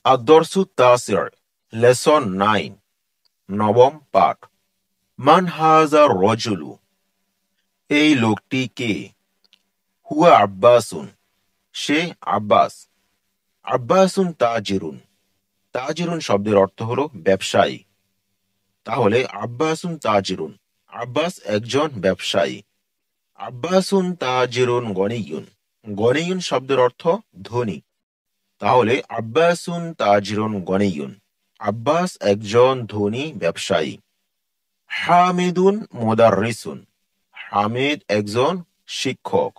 আদ-দরসু তাসির, লেসন 9, নবম পাঠ। মান হাযা রাজুলু, এই লোকটি কে? হুয়া আব্বাসুন, সে আব্বাস। আব্বাসুন তাজিরুন, তাজিরুন শব্দের অর্থ হলো ব্যবসায়ী। তাহলে আব্বাসুন তাজিরুন, আব্বাস একজন ব্যবসায়ী। আব্বাসুন তাজিরুন গনিয়ুন, গনিয়ুন শব্দের অর্থ ধনী। তাহলে আব্বাসুন তাজিরুন গনিয়ুন, আব্বাস একজন ধনী ব্যবসায়ী। হামিদুন মুদাররিসুন, হামিদ একজন শিক্ষক।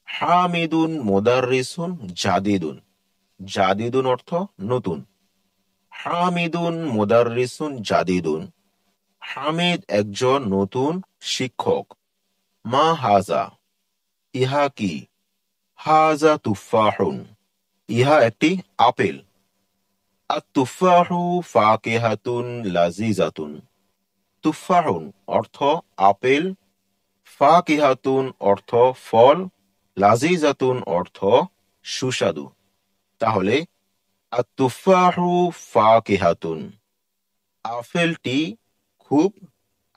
হামিদুন মুদাররিসুন জাদিদুন, জাদিদুন অর্থ নতুন। হামিদুন মুদাররিসুন জাদিদুন, হামিদ একজন নতুন শিক্ষক। মা হাজা, ইহা কি? হাজা তুফাহুন, ইহা একটি আপেল। আত-তুফাহু ফাকিহাতুন লাযিজাতুন, তুফাহুন অর্থ আপেল, ফাকিহাতুন অর্থ ফল, লাযিজাতুন অর্থ সুস্বাদু। তাহলে আত-তুফাহু ফাকিহাতুন, আপেলটি খুব,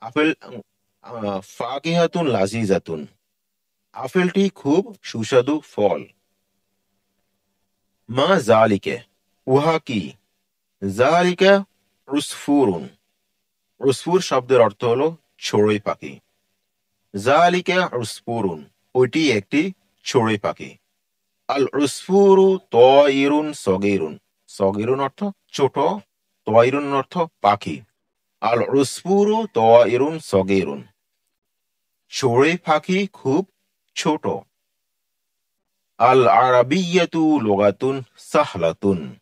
আপেল, ফাকিহাতুন লাযিজাতুন, আপেলটি খুব সুস্বাদু ফল। মা যালিকা, উহা কি? যালিকা উসফুরুন, উসফুর শব্দের অর্থ হলো চড়ুই পাখি। যালিকা উসফুরুন, ওইটি একটি চড়ুই পাখি। আল উসফুরু তায়িরুন সগীরুন, সগীরুন অর্থ ছোট, তায়িরুন অর্থ পাখি। আল উসফুরু তায়িরুন সগীরুন, চড়ুই পাখি খুব ছোট। আল আরাবিয়াতু লুগাতুন সাহলাতুন,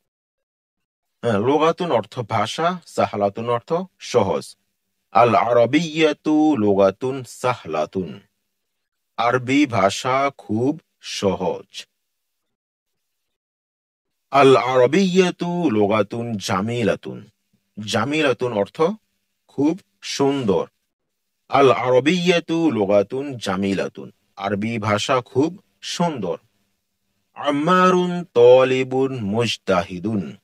লুগাতুন অর্থ ভাষা, সাহলাতুন অর্থ সহজ। আল আরাবিয়াতু লুগাতুন সাহলাতুন, আরবি ভাষা খুব সহজ। আল আরাবিয়াতু লুগাতুন জামিলাতুন, জামিলাতুন অর্থ খুব সুন্দর। আল আরাবিয়াতু লুগাতুন জামিলাতুন, আরবি ভাষা খুব সুন্দর। আম্মারুন তালিবুন মুজতাহিদুন,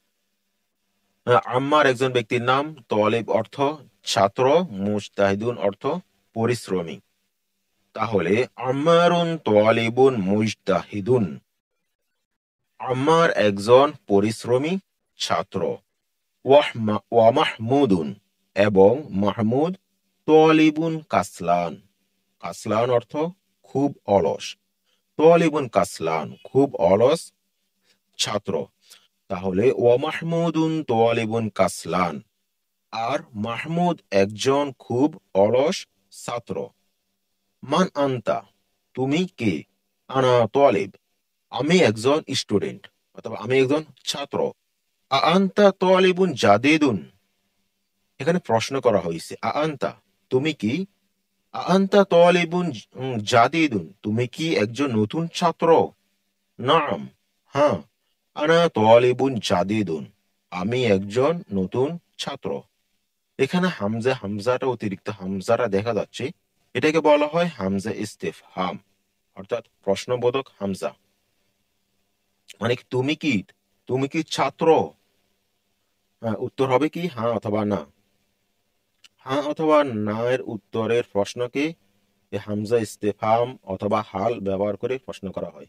আম্মার একজন ব্যক্তির নাম, তালিব অর্থ ছাত্র, মুজতাহিদুন অর্থ পরিশ্রমী। তাহলে আম্মারুন তালিবুন মুজতাহিদুন, আম্মার একজন পরিশ্রমী ছাত্র। ওয়া মাহমুদুন, এবং মাহমুদ তালিবুন কাসলান, কাসলান অর্থ খুব অলস। তালিবুন কাসলান খুব অলস ছাত্র। তাহলে ওয়া মাহমুদুন তালিবুন কাসলান, আর মাহমুদ একজন খুব অলস ছাত্র। মান আনতা, তুমি কে? আনা তালিব, আমি একজন স্টুডেন্ট, অথবা আমি একজন ছাত্র। আনতা তালিবুন জাদিদুন, এখানে প্রশ্ন করা হয়েছে। আনতা তুমি কি? আনতা তালিবুন জাদিদুন, তুমি কি একজন নতুন ছাত্র? নাম, হ্যাঁ। আনা তালিবুন জাদিদুন, আমি একজন নতুন ছাত্র। এখানে হামজা, হামজাটা অতিরিক্ত হামজাটা দেখা যাচ্ছে, এটাকে বলা হয় হামজা ইস্তেফহাম, অর্থাৎ প্রশ্নবোধক হামজা। মানে তুমি কি, তুমি কি ছাত্র? উত্তর হবে কি হ্যাঁ অথবা না। হ্যাঁ অথবা না এর উত্তরের প্রশ্নকে হামজা ইস্তেফহাম অথবা হাল ব্যবহার করে প্রশ্ন করা হয়।